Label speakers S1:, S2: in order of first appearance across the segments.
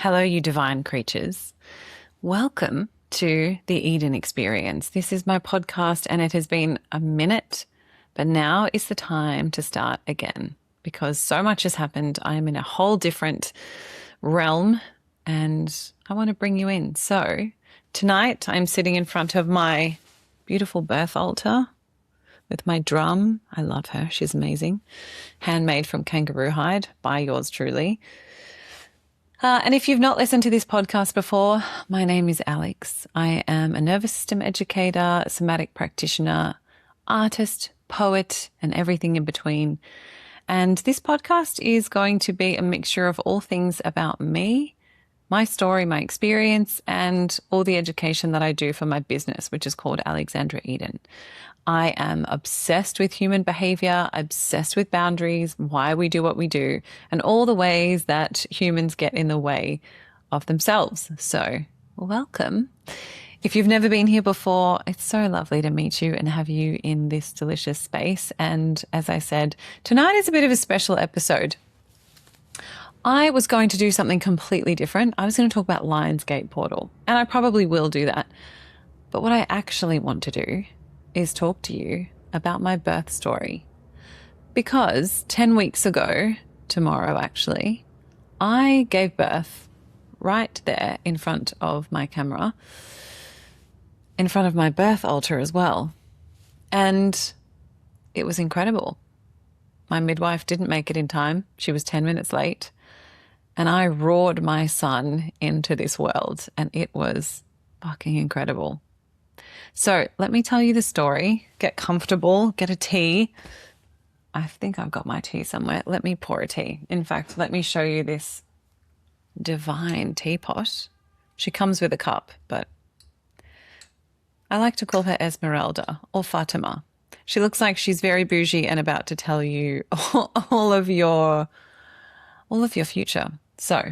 S1: Hello, you divine creatures. Welcome to the Eden Experience. This is my podcast, and it has been a minute, but now is the time to start again because so much has happened. I am in a whole different realm, and I want to bring you in. So tonight I'm sitting in front of my beautiful birth altar with my drum. I love her. She's amazing. Handmade from kangaroo hide by yours truly. And if you've not listened to this podcast before, my name is Alex. I am a nervous system educator, somatic practitioner, artist, poet, and everything in between. And this podcast is going to be a mixture of all things about me, my story, my experience, and all the education that I do for my business, which is called Alexandra Eden. I am obsessed with human behavior, obsessed with boundaries, why we do what we do, and all the ways that humans get in the way of themselves. So, welcome. If you've never been here before, it's so lovely to meet you and have you in this delicious space. And as I said, tonight is a bit of a special episode. I was going to do something completely different. I was going to talk about Lionsgate Portal, and I probably will do that. But what I actually want to do is talk to you about my birth story. Because 10 weeks ago, tomorrow actually, I gave birth right there in front of my camera, in front of my birth altar as well. And it was incredible. My midwife didn't make it in time. She was 10 minutes late. And I roared my son into this world, and it was fucking incredible. So let me tell you the story. Get comfortable, get a tea. I think I've got my tea somewhere. Let me pour a tea. In fact, let me show you this divine teapot. She comes with a cup, but I like to call her Esmeralda or Fatima. She looks like she's very bougie and about to tell you all of your future. So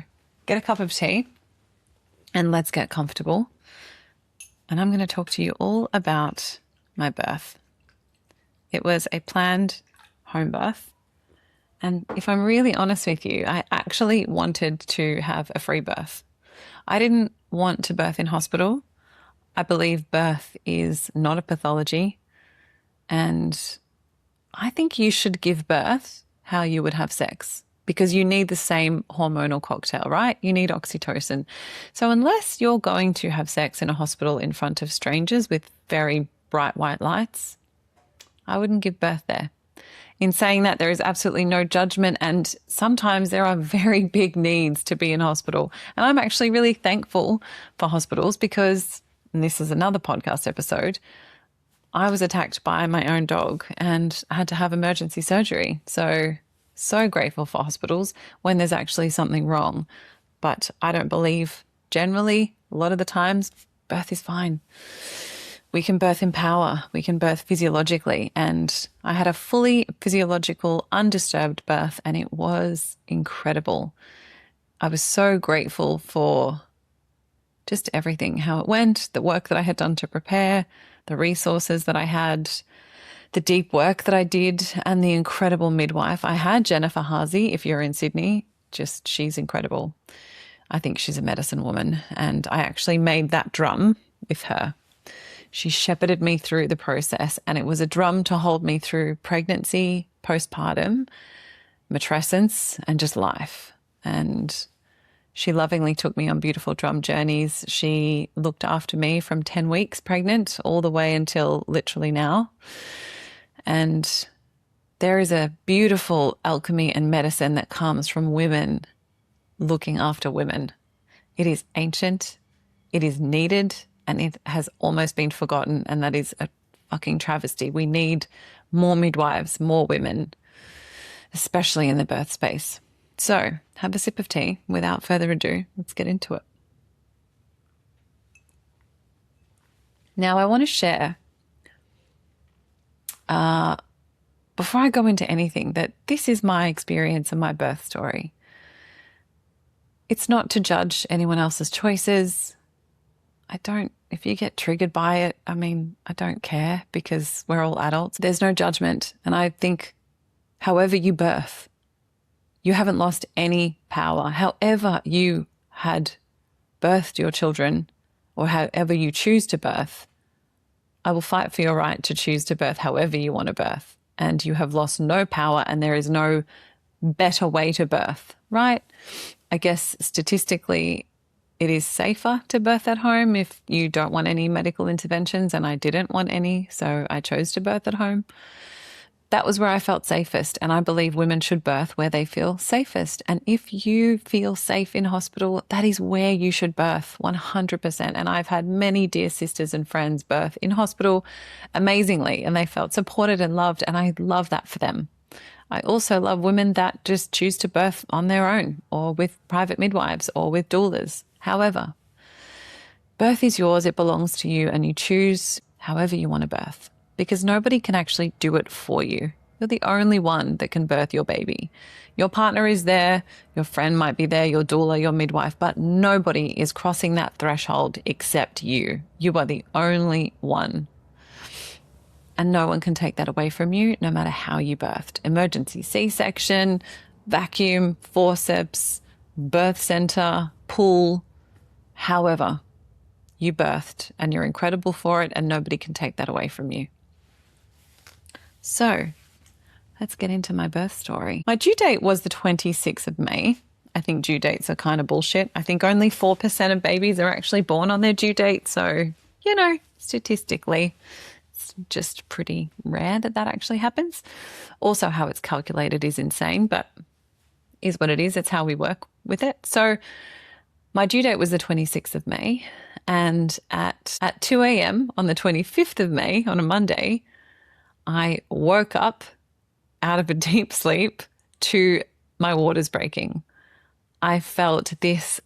S1: get a cup of tea and let's get comfortable. And I'm going to talk to you all about my birth. It was a planned home birth. And if I'm really honest with you, I actually wanted to have a free birth. I didn't want to birth in hospital. I believe birth is not a pathology. And I think you should give birth how you would have sex, because you need the same hormonal cocktail, right? You need oxytocin. So unless you're going to have sex in a hospital in front of strangers with very bright white lights, I wouldn't give birth there. In saying that, there is absolutely no judgment, and sometimes there are very big needs to be in hospital. And I'm actually really thankful for hospitals because, and this is another podcast episode, I was attacked by my own dog and I had to have emergency surgery. So grateful for hospitals when there's actually something wrong. But I don't believe generally, a lot of the times, birth is fine. We can birth in power. We can birth physiologically. And I had a fully physiological, undisturbed birth, and it was incredible. I was so grateful for just everything, how it went, the work that I had done to prepare, the resources that I had, the deep work that I did, and the incredible midwife. I had Jennifer Harsey, if you're in Sydney, she's incredible. I think she's a medicine woman, and I actually made that drum with her. She shepherded me through the process, and it was a drum to hold me through pregnancy, postpartum, matrescence, and just life. And she lovingly took me on beautiful drum journeys. She looked after me from 10 weeks pregnant all the way until literally now. And there is a beautiful alchemy and medicine that comes from women looking after women. It is ancient, it is needed, and it has almost been forgotten. And that is a fucking travesty. We need more midwives, more women, especially in the birth space. So have a sip of tea. Without further ado, let's get into it. Now I want to share, before I go into anything, that this is my experience and my birth story. It's not to judge anyone else's choices. If you get triggered by it, I don't care because we're all adults. There's no judgment. And I think however you birth, you haven't lost any power. However you had birthed your children, or however you choose to birth, I will fight for your right to choose to birth however you want to birth. And you have lost no power, and there is no better way to birth, right? I guess statistically, it is safer to birth at home if you don't want any medical interventions, and I didn't want any, so I chose to birth at home. That was where I felt safest, and I believe women should birth where they feel safest. And if you feel safe in hospital, that is where you should birth, 100%. And I've had many dear sisters and friends birth in hospital amazingly, and they felt supported and loved, and I love that for them. I also love women that just choose to birth on their own, or with private midwives, or with doulas. However, birth is yours, it belongs to you, and you choose however you want to birth, because nobody can actually do it for you. You're the only one that can birth your baby. Your partner is there, your friend might be there, your doula, your midwife, but nobody is crossing that threshold except you. You are the only one. And no one can take that away from you, no matter how you birthed. Emergency C-section, vacuum, forceps, birth center, pull, however, you birthed, and you're incredible for it, and nobody can take that away from you. So let's get into my birth story. My due date was the 26th of May. I think due dates are kind of bullshit. I think only 4% of babies are actually born on their due date. So, statistically, it's just pretty rare that actually happens. Also, how it's calculated is insane, but is what it is. It's how we work with it. So my due date was the 26th of May. And at 2 a.m. on the 25th of May, on a Monday, I woke up out of a deep sleep to my waters breaking. I felt this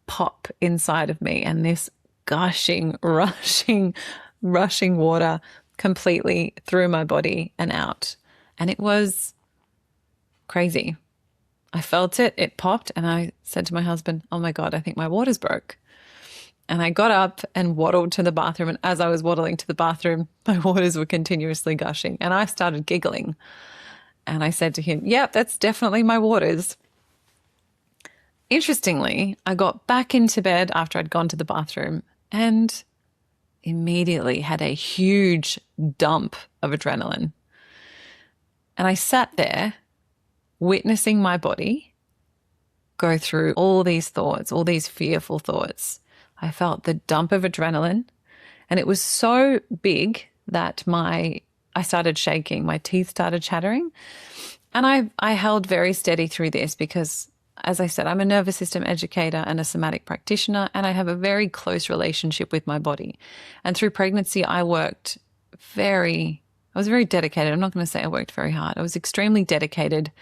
S1: pop inside of me and this gushing, rushing water completely through my body and out. And it was crazy. I felt it, it popped, and I said to my husband, oh my God, I think my waters broke. And I got up and waddled to the bathroom. And as I was waddling to the bathroom, my waters were continuously gushing. And I started giggling. And I said to him, yep, that's definitely my waters. Interestingly, I got back into bed after I'd gone to the bathroom and immediately had a huge dump of adrenaline. And I sat there witnessing my body go through all these thoughts, all these fearful thoughts. I felt the dump of adrenaline, and it was so big that I started shaking. My teeth started chattering, and I held very steady through this because, as I said, I'm a nervous system educator and a somatic practitioner, and I have a very close relationship with my body. And through pregnancy, I was very dedicated. I'm not going to say I worked very hard. I was extremely dedicated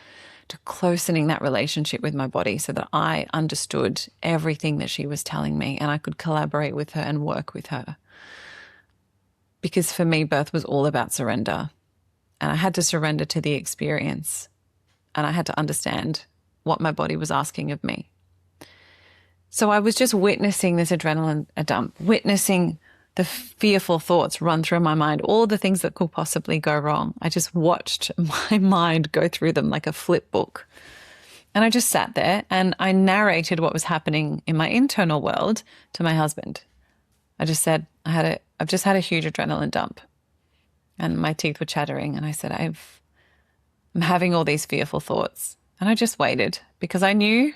S1: to closening that relationship with my body so that I understood everything that she was telling me and I could collaborate with her and work with her. Because for me, birth was all about surrender, and I had to surrender to the experience, and I had to understand what my body was asking of me. So I was just witnessing this adrenaline dump, witnessing the fearful thoughts run through my mind, all the things that could possibly go wrong. I just watched my mind go through them like a flip book. And I just sat there and I narrated what was happening in my internal world to my husband. I just said, I've just had a huge adrenaline dump, and my teeth were chattering. And I said, I'm having all these fearful thoughts. And I just waited because I knew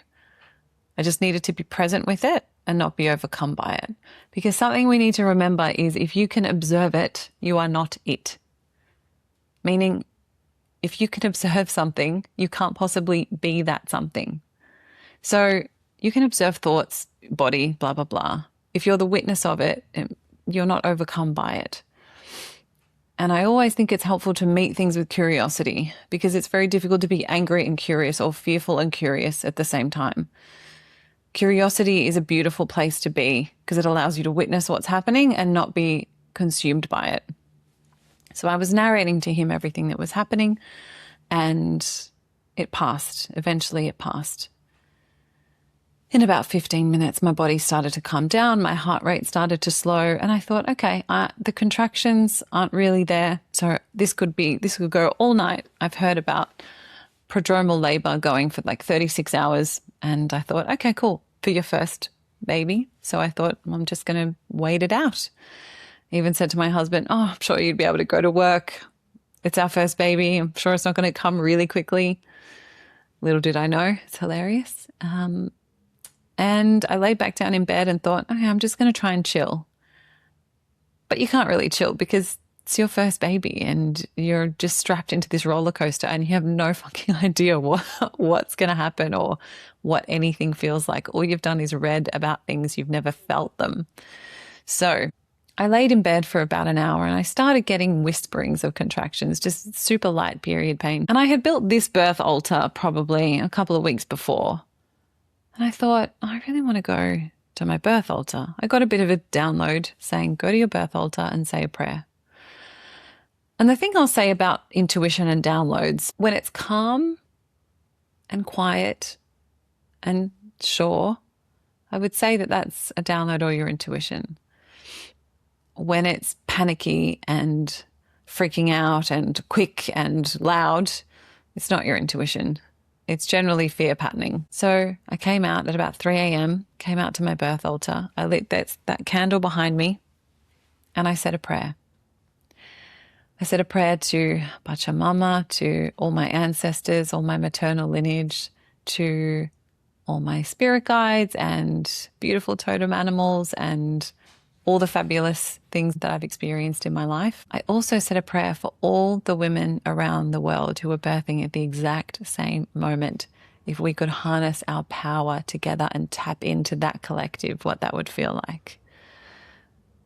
S1: I just needed to be present with it and not be overcome by it. Because something we need to remember is if you can observe it, you are not it. Meaning, if you can observe something, you can't possibly be that something. So you can observe thoughts, body, blah, blah, blah. If you're the witness of it, you're not overcome by it. And I always think it's helpful to meet things with curiosity, because it's very difficult to be angry and curious, or fearful and curious at the same time. Curiosity is a beautiful place to be because it allows you to witness what's happening and not be consumed by it. So I was narrating to him everything that was happening, and it passed. Eventually it passed. In about 15 minutes, my body started to calm down. My heart rate started to slow. And I thought, okay, the contractions aren't really there. So this could go all night. I've heard about prodromal labor going for like 36 hours. And I thought, okay, cool, for your first baby. So I thought, I'm just going to wait it out. I even said to my husband, oh, I'm sure you'd be able to go to work. It's our first baby. I'm sure it's not going to come really quickly. Little did I know, it's hilarious. And I laid back down in bed and thought, okay, I'm just going to try and chill. But you can't really chill because it's your first baby and you're just strapped into this roller coaster and you have no fucking idea what's going to happen or what anything feels like. All you've done is read about things, you've never felt them. So I laid in bed for about an hour and I started getting whisperings of contractions, just super light period pain. And I had built this birth altar probably a couple of weeks before. And I thought, I really want to go to my birth altar. I got a bit of a download saying, go to your birth altar and say a prayer. And the thing I'll say about intuition and downloads, when it's calm and quiet and sure, I would say that that's a download or your intuition. When it's panicky and freaking out and quick and loud, it's not your intuition. It's generally fear patterning. So I came out at about 3 a.m., came out to my birth altar. I lit that candle behind me and I said a prayer. I said a prayer to Pachamama, to all my ancestors, all my maternal lineage, to all my spirit guides and beautiful totem animals and all the fabulous things that I've experienced in my life. I also said a prayer for all the women around the world who are birthing at the exact same moment. If we could harness our power together and tap into that collective, what that would feel like.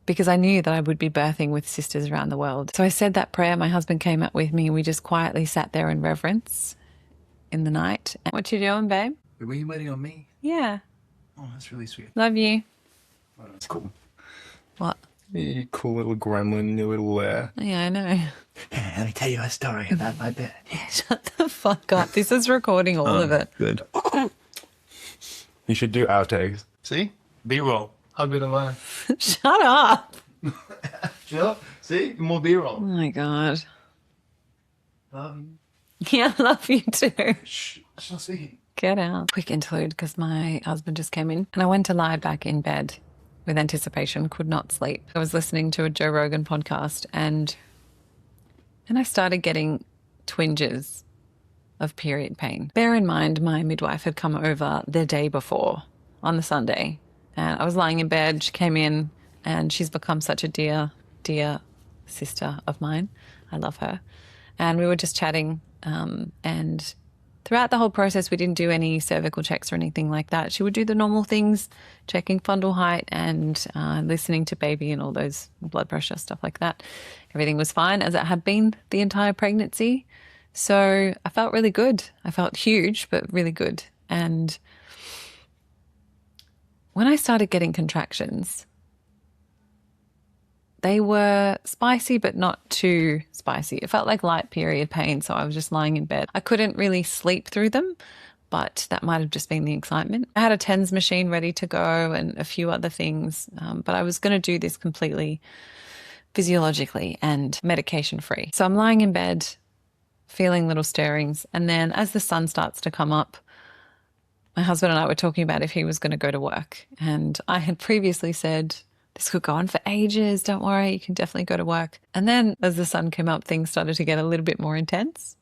S1: Because I knew that I would be birthing with sisters around the world. So I said that prayer. My husband came up with me and we just quietly sat there in reverence in the night. What you doing, babe?
S2: Were you waiting on me?
S1: Yeah.
S2: Oh, that's really sweet.
S1: Love you.
S2: Oh, that's cool.
S1: What?
S2: You cool little gremlin, you little
S1: Yeah, I know.
S2: Yeah, let me tell you a story about my bed.
S1: Yeah, shut the fuck up. This is recording all of it.
S2: Good. You should do outtakes. See? B-roll. How good am I?
S1: Shut up.
S2: Sure. See? More B-roll.
S1: Oh my God.
S2: Love you.
S1: Yeah, I love you too.
S2: Shh. Shall see.
S1: Get out. Quick interlude because my husband just came in and I went to lie back in bed with anticipation, could not sleep. I was listening to a Joe Rogan podcast and I started getting twinges of period pain. Bear in mind, my midwife had come over the day before on the Sunday and I was lying in bed. She came in and she's become such a dear, dear sister of mine. I love her. And we were just chatting and throughout the whole process, we didn't do any cervical checks or anything like that. She would do the normal things, checking fundal height and listening to baby and all those blood pressure, stuff like that. Everything was fine, as it had been the entire pregnancy. So I felt really good. I felt huge, but really good. And when I started getting contractions, they were spicy, but not too spicy. It felt like light period pain, so I was just lying in bed. I couldn't really sleep through them, but that might have just been the excitement. I had a TENS machine ready to go and a few other things, but I was going to do this completely physiologically and medication-free. So I'm lying in bed, feeling little stirrings, and then as the sun starts to come up, my husband and I were talking about if he was going to go to work. And I had previously said, this could go on for ages. Don't worry, you can definitely go to work. And then as the sun came up, things started to get a little bit more intense.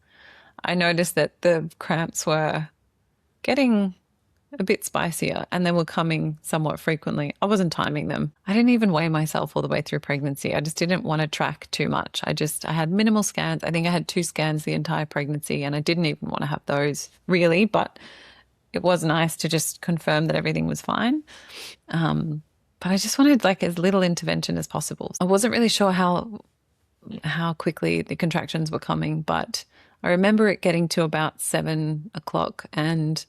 S1: I noticed that the cramps were getting a bit spicier and they were coming somewhat frequently. I wasn't timing them. I didn't even weigh myself all the way through pregnancy. I just didn't want to track too much. I had minimal scans. I think I had 2 scans the entire pregnancy and I didn't even want to have those really, but it was nice to just confirm that everything was fine. But I just wanted like as little intervention as possible. I wasn't really sure how quickly the contractions were coming, but I remember it getting to about 7 o'clock and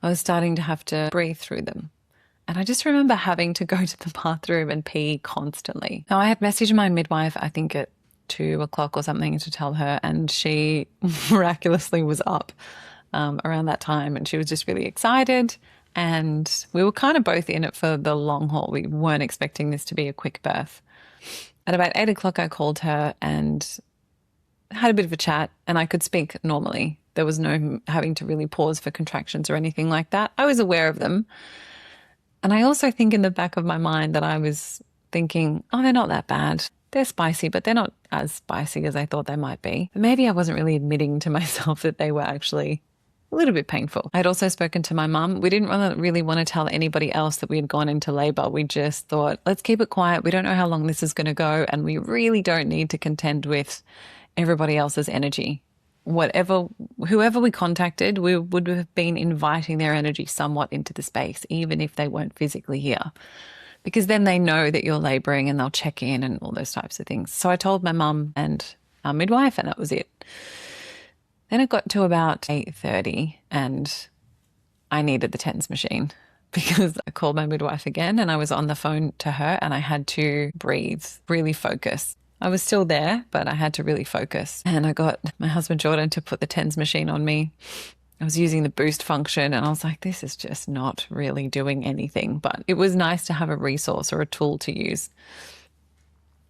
S1: I was starting to have to breathe through them. And I just remember having to go to the bathroom and pee constantly. Now I had messaged my midwife, I think at 2 o'clock or something to tell her, and she miraculously was up around that time and she was just really excited. And we were kind of both in it for the long haul. We weren't expecting this to be a quick birth. At about 8 o'clock, I called her and had a bit of a chat and I could speak normally. There was no having to really pause for contractions or anything like that. I was aware of them. And I also think in the back of my mind that I was thinking, oh, they're not that bad. They're spicy, but they're not as spicy as I thought they might be. But maybe I wasn't really admitting to myself that they were actually a little bit painful. I'd also spoken to my mum. We didn't really want to tell anybody else that we had gone into labor. We just thought, let's keep it quiet. We don't know how long this is going to go. And we really don't need to contend with everybody else's energy. Whoever we contacted, we would have been inviting their energy somewhat into the space, even if they weren't physically here, because then they know that you're laboring and they'll check in and all those types of things. So I told my mum and our midwife, and that was it. Then it got to about 8:30 and I needed the TENS machine because I called my midwife again and I was on the phone to her and I had to breathe, really focus. I was still there, but I had to really focus. And I got my husband, Jordan, to put the TENS machine on me. I was using the boost function and I was like, this is just not really doing anything. But it was nice to have a resource or a tool to use.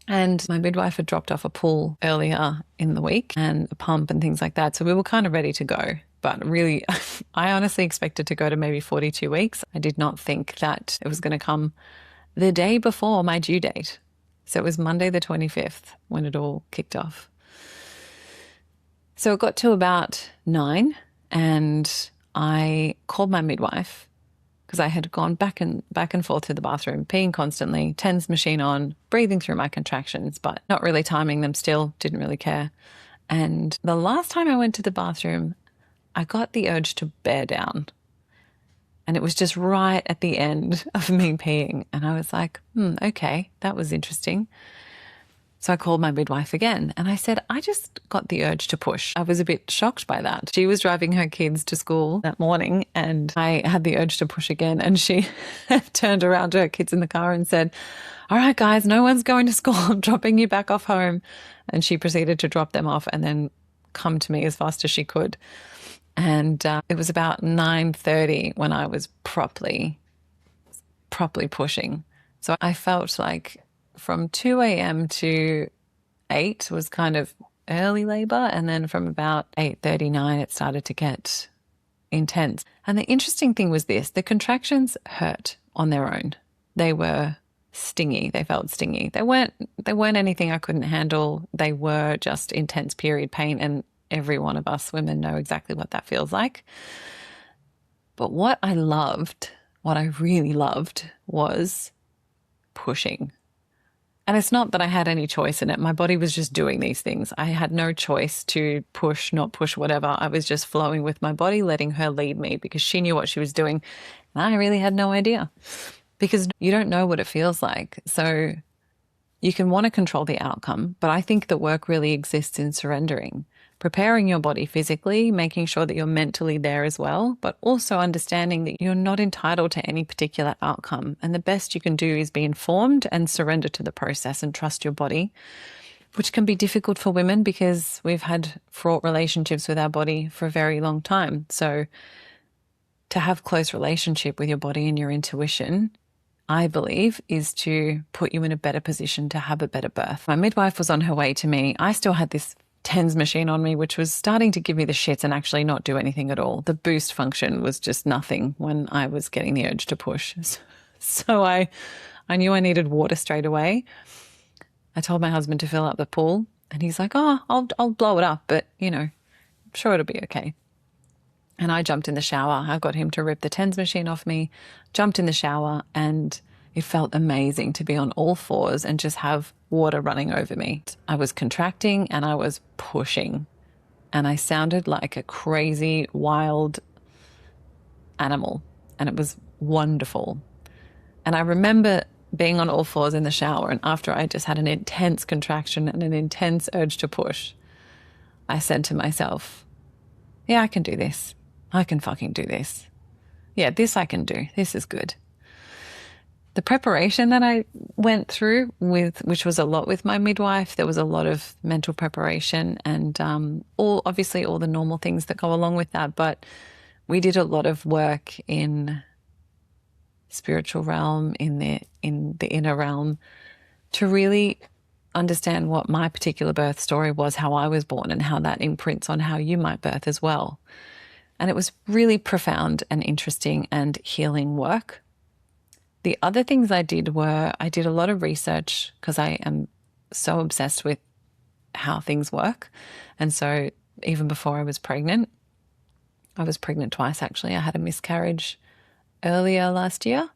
S1: And my midwife had dropped off a pool earlier in the week and a pump and things like that. So we were kind of ready to go. But really, I honestly expected to go to maybe 42 weeks. I did not think that it was going to come the day before my due date. So it was Monday the 25th when it all kicked off. So it got to about 9 and I called my midwife because I had gone back and forth to the bathroom, peeing constantly, TENS machine on, breathing through my contractions, but not really timing them still, didn't really care. And the last time I went to the bathroom, I got the urge to bear down. And it was just right at the end of me peeing. And I was like, okay, that was interesting. So I called my midwife again and I said, I just got the urge to push. I was a bit shocked by that. She was driving her kids to school that morning and I had the urge to push again. And she turned around to her kids in the car and said, all right, guys, no one's going to school. I'm dropping you back off home. And she proceeded to drop them off and then come to me as fast as she could. And it was about 9:30 when I was properly pushing. So I felt like from 2 a.m. to 8 was kind of early labor. And then from about 8:39, it started to get intense. And the interesting thing was this, the contractions hurt on their own. They were stingy. They felt stingy. They weren't anything I couldn't handle. They were just intense period pain. And every one of us women know exactly what that feels like. But what I really loved was pushing. And it's not that I had any choice in it. My body was just doing these things. I had no choice to push, not push, whatever. I was just flowing with my body, letting her lead me because she knew what she was doing. And I really had no idea because you don't know what it feels like. So you can want to control the outcome, but I think the work really exists in surrendering. Preparing your body physically, making sure that you're mentally there as well, but also understanding that you're not entitled to any particular outcome. And the best you can do is be informed and surrender to the process and trust your body, which can be difficult for women because we've had fraught relationships with our body for a very long time. So to have close relationship with your body and your intuition, I believe, is to put you in a better position to have a better birth. My midwife was on her way to me. I still had this TENS machine on me, which was starting to give me the shits and actually not do anything at all. The boost function was just nothing when I was getting the urge to push. So I knew I needed water straight away. I told my husband to fill up the pool and he's like, oh, I'll blow it up, but I'm sure it'll be okay. And I jumped in the shower. I got him to rip the TENS machine off me, jumped in the shower, and it felt amazing to be on all fours and just have water running over me. I was contracting and I was pushing and I sounded like a crazy, wild animal and it was wonderful. And I remember being on all fours in the shower and after I just had an intense contraction and an intense urge to push, I said to myself, yeah, I can do this. I can fucking do this. Yeah, this I can do. This is good. The preparation that I went through which was a lot with my midwife, there was a lot of mental preparation and obviously all the normal things that go along with that. But we did a lot of work in spiritual realm, in the inner realm, to really understand what my particular birth story was, how I was born, and how that imprints on how you might birth as well. And it was really profound and interesting and healing work. The other things I did were I did a lot of research because I am so obsessed with how things work. And so even before I was pregnant twice actually. I had a miscarriage earlier last year.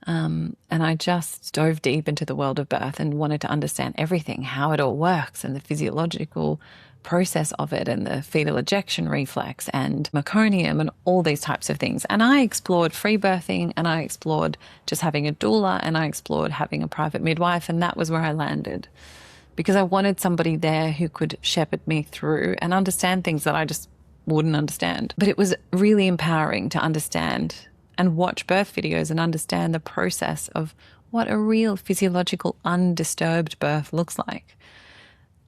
S1: And I just dove deep into the world of birth and wanted to understand everything, how it all works and the physiological process of it and the fetal ejection reflex and meconium and all these types of things. And I explored free birthing and I explored just having a doula and I explored having a private midwife, and that was where I landed because I wanted somebody there who could shepherd me through and understand things that I just wouldn't understand. But it was really empowering to understand and watch birth videos and understand the process of what a real physiological undisturbed birth looks like.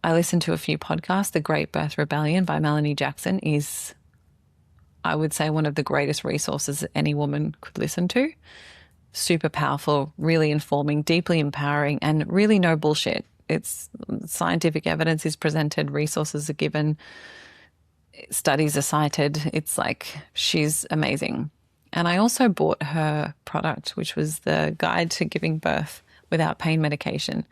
S1: I listened to a few podcasts. The Great Birth Rebellion by Melanie Jackson is, I would say, one of the greatest resources that any woman could listen to. Super powerful, really informing, deeply empowering, and really no bullshit. It's scientific evidence is presented, resources are given, studies are cited. It's like, she's amazing. And I also bought her product, which was the Guide to Giving Birth Without Pain Medication.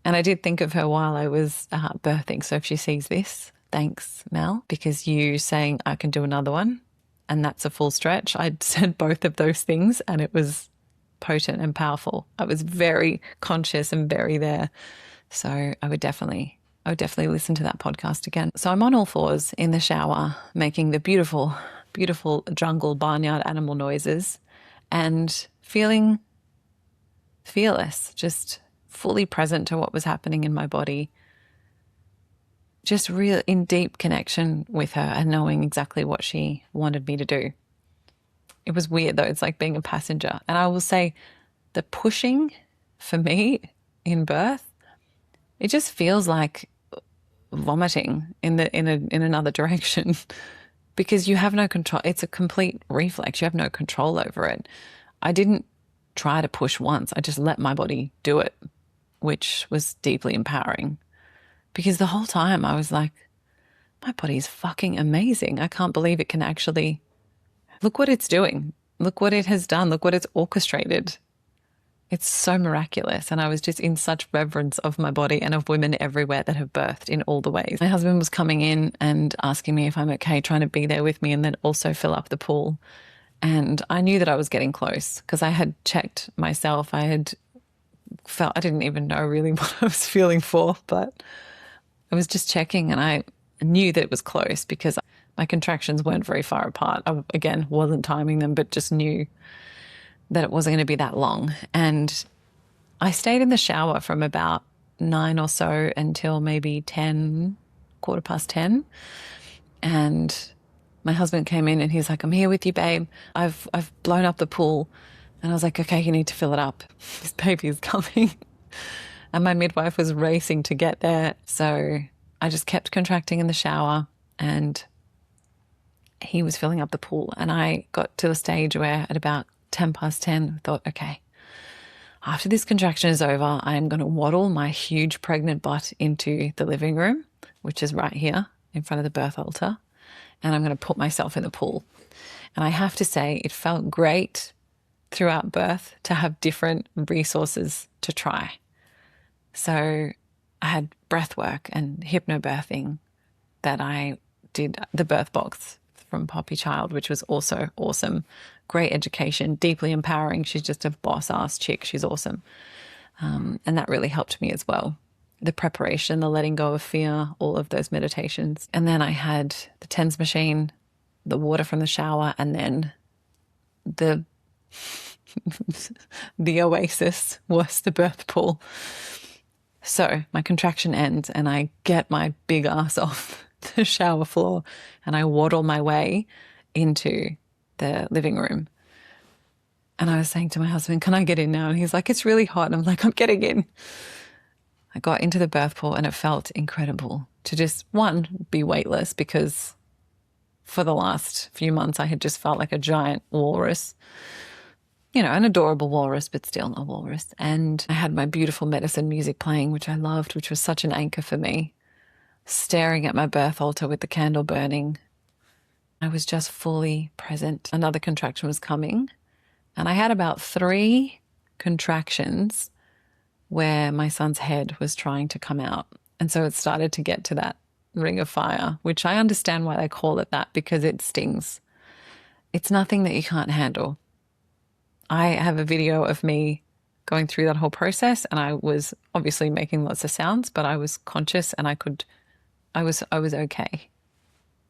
S1: And I did think of her while I was birthing. So if she sees this, thanks, Mel, because you saying I can do another one, and that's a full stretch. I said both of those things and it was potent and powerful. I was very conscious and very there. So I would definitely listen to that podcast again. So I'm on all fours in the shower, making the beautiful, beautiful jungle barnyard animal noises and feeling fearless, just fully present to what was happening in my body, just real in deep connection with her and knowing exactly what she wanted me to do. It was weird though. It's like being a passenger. And I will say the pushing for me in birth, it just feels like vomiting in another direction because you have no control. It's a complete reflex. You have no control over it. I didn't try to push once. I just let my body do it, which was deeply empowering because the whole time I was like, my body is fucking amazing. I can't believe it can actually, look what it's doing. Look what it has done. Look what it's orchestrated. It's so miraculous. And I was just in such reverence of my body and of women everywhere that have birthed in all the ways. My husband was coming in and asking me if I'm okay, trying to be there with me and then also fill up the pool. And I knew that I was getting close because I had checked myself. I had felt, I didn't even know really what I was feeling for, but I was just checking and I knew that it was close because my contractions weren't very far apart. I, again, wasn't timing them, but just knew that it wasn't going to be that long. And I stayed in the shower from about 9 or so until maybe 10, 10:15. And my husband came in and he's like, I'm here with you, babe. I've blown up the pool. And I was like, okay, you need to fill it up. This baby is coming. And my midwife was racing to get there. So I just kept contracting in the shower and he was filling up the pool. And I got to the stage where at about 10:10, I thought, okay, after this contraction is over, I'm going to waddle my huge pregnant butt into the living room, which is right here in front of the birth altar. And I'm going to put myself in the pool. And I have to say, it felt great throughout birth to have different resources to try. So I had breath work and hypnobirthing that I did, the birth box from Poppy Child, which was also awesome. Great education, deeply empowering. She's just a boss-ass chick. She's awesome. And that really helped me as well. The preparation, the letting go of fear, all of those meditations. And then I had the TENS machine, the water from the shower, and then the the oasis was the birth pool. So my contraction ends and I get my big ass off the shower floor and I waddle my way into the living room. And I was saying to my husband, can I get in now? And he's like, it's really hot. And I'm like, I'm getting in. I got into the birth pool and it felt incredible to just, one, be weightless because for the last few months I had just felt like a giant walrus. an adorable walrus, but still a walrus. And I had my beautiful medicine music playing, which I loved, which was such an anchor for me. Staring at my birth altar with the candle burning. I was just fully present. Another contraction was coming. And I had about 3 contractions where my son's head was trying to come out. And so it started to get to that ring of fire, which I understand why they call it that, because it stings. It's nothing that you can't handle. I have a video of me going through that whole process, and I was obviously making lots of sounds, but I was conscious and I was okay.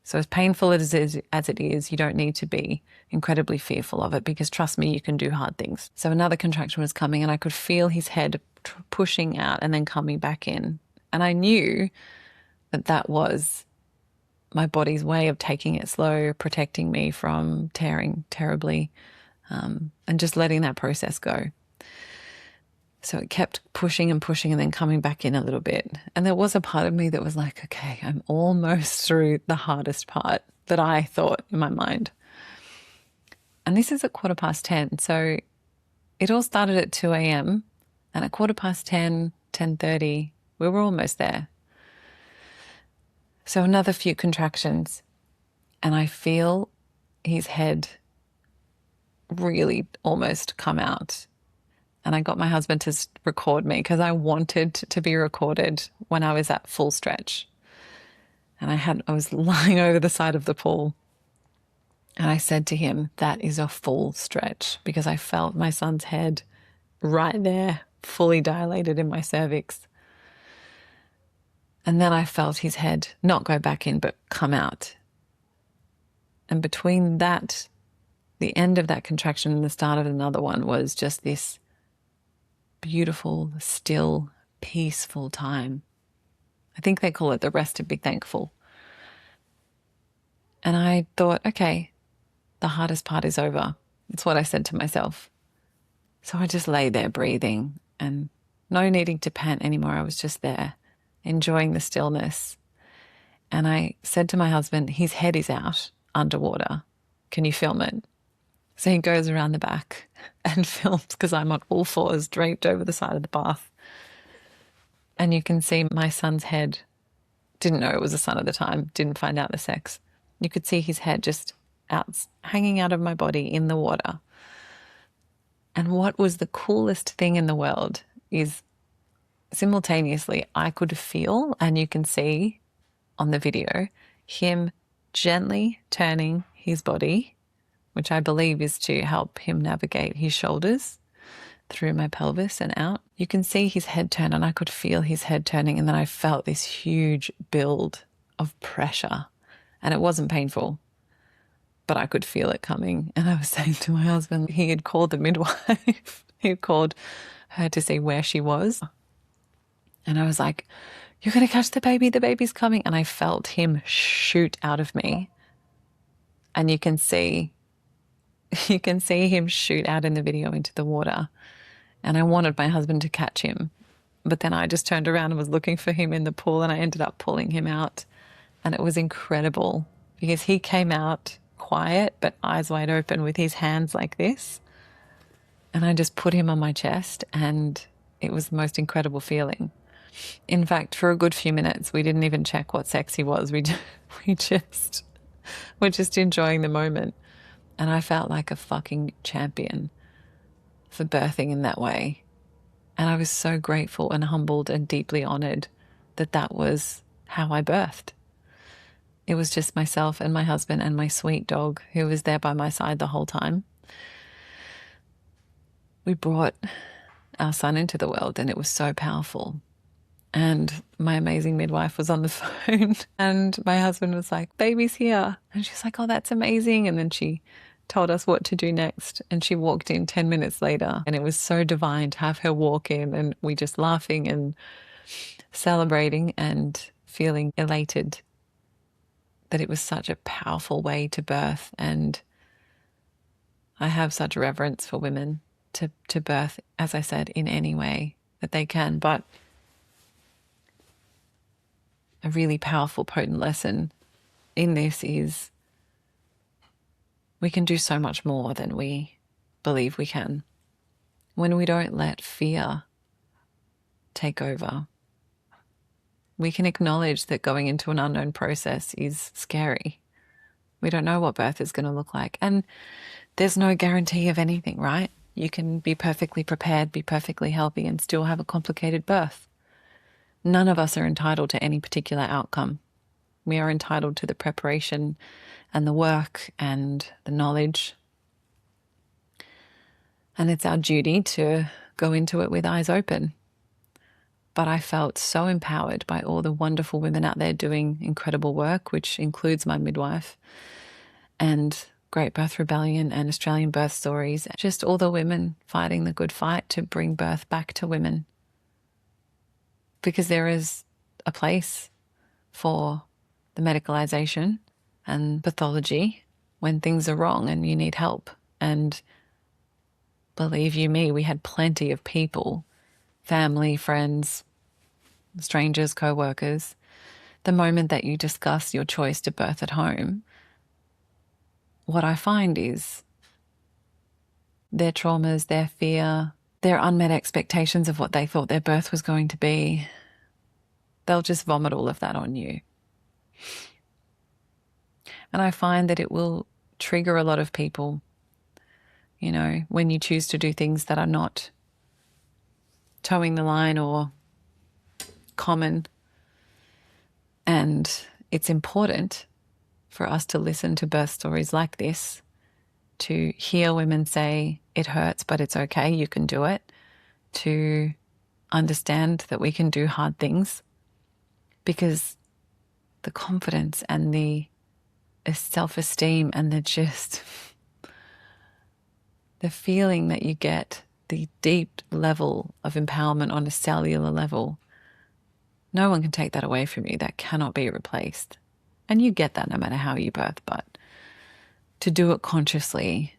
S1: So as painful as it is, you don't need to be incredibly fearful of it, because trust me, you can do hard things. So another contraction was coming and I could feel his head pushing out and then coming back in. And I knew that that was my body's way of taking it slow, protecting me from tearing terribly, and just letting that process go. So it kept pushing and pushing and then coming back in a little bit. And there was a part of me that was like, okay, I'm almost through the hardest part, that I thought in my mind. And this is at 10:15. So it all started at 2 a.m. and at 10:15, 10:30, we were almost there. So another few contractions and I feel his head really almost come out. And I got my husband to record me because I wanted to be recorded when I was at full stretch. And I was lying over the side of the pool. And I said to him, that is a full stretch, because I felt my son's head right there, fully dilated in my cervix. And then I felt his head not go back in, but come out. And between that, the end of that contraction and the start of another one was just this beautiful, still, peaceful time. I think they call it the rest to be thankful. And I thought, okay, the hardest part is over. That's what I said to myself. So I just lay there breathing and no needing to pant anymore. I was just there, enjoying the stillness. And I said to my husband, his head is out underwater. Can you film it? So he goes around the back and films, because I'm on all fours draped over the side of the bath. And you can see my son's head. Didn't know it was a son at the time, didn't find out the sex. You could see his head just hanging out of my body in the water. And what was the coolest thing in the world is simultaneously I could feel, and you can see on the video, him gently turning his body, which I believe is to help him navigate his shoulders through my pelvis and out. You can see his head turn, and I could feel his head turning, and then I felt this huge build of pressure. And it wasn't painful, but I could feel it coming. And I was saying to my husband, he had called the midwife. He had called her to see where she was. And I was like, you're going to catch the baby's coming. And I felt him shoot out of me. And you can see him shoot out in the video into the water. And I wanted my husband to catch him. But then I just turned around and was looking for him in the pool, and I ended up pulling him out. And it was incredible because he came out quiet but eyes wide open with his hands like this. And I just put him on my chest, and it was the most incredible feeling. In fact, for a good few minutes, we didn't even check what sex he was. We just were just enjoying the moment. And I felt like a fucking champion for birthing in that way. And I was so grateful and humbled and deeply honored that that was how I birthed. It was just myself and my husband and my sweet dog who was there by my side the whole time. We brought our son into the world, and it was so powerful. And my amazing midwife was on the phone, and my husband was like, baby's here. And she's like, oh, that's amazing. And then she told us what to do next. And she walked in 10 minutes later, and it was so divine to have her walk in, and we just laughing and celebrating and feeling elated that it was such a powerful way to birth. And I have such reverence for women to birth, as I said, in any way that they can. But a really powerful, potent lesson in this is we can do so much more than we believe we can. When we don't let fear take over, we can acknowledge that going into an unknown process is scary. We don't know what birth is going to look like. And there's no guarantee of anything, right? You can be perfectly prepared, be perfectly healthy, and still have a complicated birth. None of us are entitled to any particular outcome. We are entitled to the preparation and the work and the knowledge. And it's our duty to go into it with eyes open. But I felt so empowered by all the wonderful women out there doing incredible work, which includes my midwife and Great Birth Rebellion and Australian Birth Stories, just all the women fighting the good fight to bring birth back to women. Because there is a place for the medicalization and pathology when things are wrong and you need help. And believe you me, we had plenty of people, family, friends, strangers, co-workers. The moment that you discuss your choice to birth at home, what I find is their traumas, their fear, their unmet expectations of what they thought their birth was going to be, they'll just vomit all of that on you. And I find that it will trigger a lot of people, you know, when you choose to do things that are not towing the line or common. And it's important for us to listen to birth stories like this, to hear women say, it hurts, but it's okay, you can do it, to understand that we can do hard things, because the confidence and the self-esteem and the feeling that you get, the deep level of empowerment on a cellular level, no one can take that away from you. That cannot be replaced. And you get that no matter how you birth, but to do it consciously,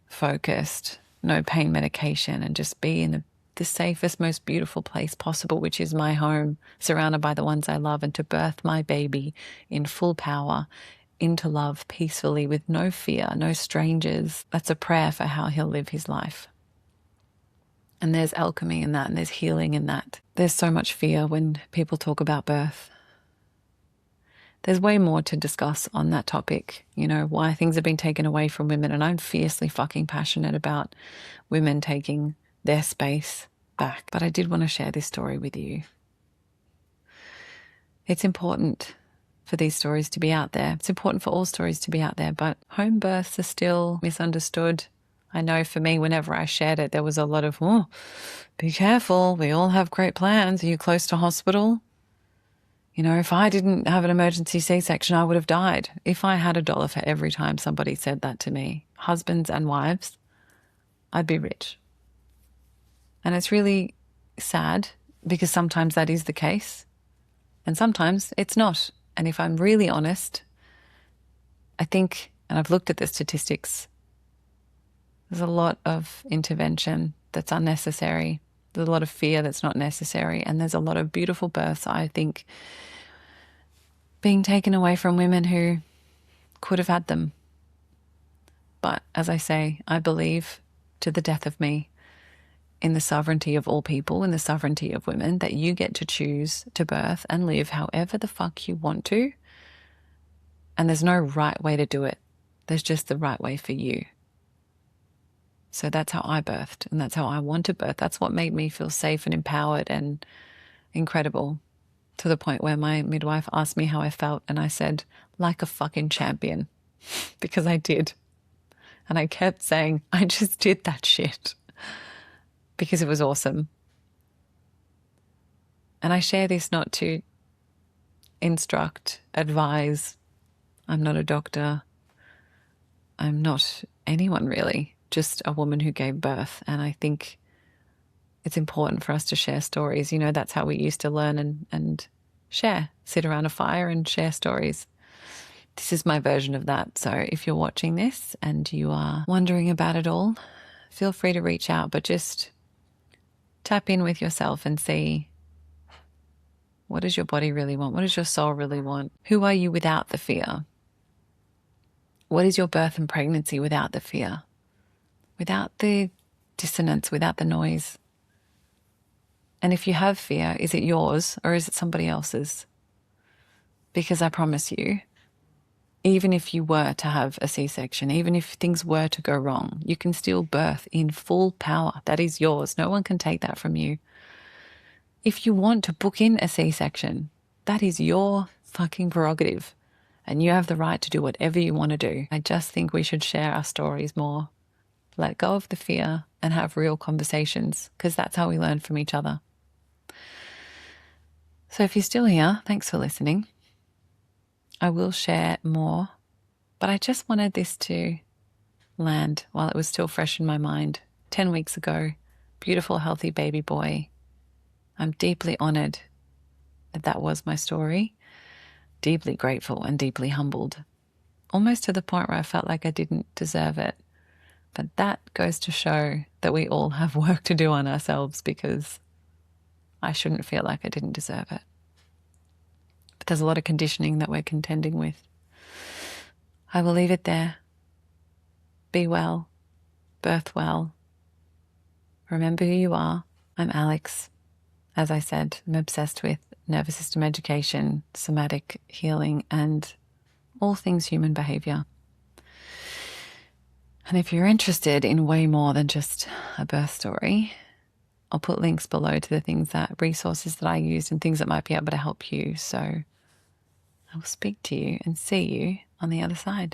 S1: focused, no pain medication, and just be in the safest, most beautiful place possible, which is my home, surrounded by the ones I love, and to birth my baby in full power, into love, peacefully, with no fear, no strangers. That's a prayer for how he'll live his life. And there's alchemy in that, and there's healing in that. There's so much fear when people talk about birth. There's way more to discuss on that topic, you know, why things have been taken away from women. And I'm fiercely fucking passionate about women taking their space back. But I did want to share this story with you. It's important for these stories to be out there. It's important for all stories to be out there, but home births are still misunderstood. I know for me, whenever I shared it, there was a lot of, oh, be careful. We all have great plans. Are you close to hospital? You know, if I didn't have an emergency C-section, I would have died. If I had $1 for every time somebody said that to me, husbands and wives, I'd be rich. And it's really sad because sometimes that is the case and sometimes it's not. And if I'm really honest, I think, and I've looked at the statistics, there's a lot of intervention that's unnecessary. There's a lot of fear that's not necessary. And there's a lot of beautiful births, I think, being taken away from women who could have had them. But as I say, I believe to the death of me in the sovereignty of all people, in the sovereignty of women, that you get to choose to birth and live however the fuck you want to. And there's no right way to do it. There's just the right way for you. So that's how I birthed, and that's how I want to birth. That's what made me feel safe and empowered and incredible, to the point where my midwife asked me how I felt, and I said, like a fucking champion, because I did. And I kept saying, I just did that shit, because it was awesome. And I share this not to instruct, advise. I'm not a doctor. I'm not anyone really. Just a woman who gave birth. And I think it's important for us to share stories. You know, that's how we used to learn and share, sit around a fire and share stories. This is my version of that. So if you're watching this and you are wondering about it all, feel free to reach out, but just tap in with yourself and see, what does your body really want? What does your soul really want? Who are you without the fear? What is your birth and pregnancy without the fear? without the dissonance, without the noise. And if you have fear, is it yours or is it somebody else's? Because I promise you, even if you were to have a C-section, even if things were to go wrong, you can still birth in full power. That is yours. No one can take that from you. If you want to book in a C-section, that is your fucking prerogative. And you have the right to do whatever you want to do. I just think we should share our stories more. Let go of the fear and have real conversations, because that's how we learn from each other. So if you're still here, thanks for listening. I will share more, but I just wanted this to land while it was still fresh in my mind. 10 weeks ago, beautiful, healthy baby boy. I'm deeply honored that that was my story, deeply grateful and deeply humbled, almost to the point where I felt like I didn't deserve it. But that goes to show that we all have work to do on ourselves, because I shouldn't feel like I didn't deserve it. But there's a lot of conditioning that we're contending with. I will leave it there. Be well. Birth well. Remember who you are. I'm Alex. As I said, I'm obsessed with nervous system education, somatic healing, and all things human behavior. And if you're interested in way more than just a birth story, I'll put links below to the resources that I used and things that might be able to help you. So I will speak to you and see you on the other side.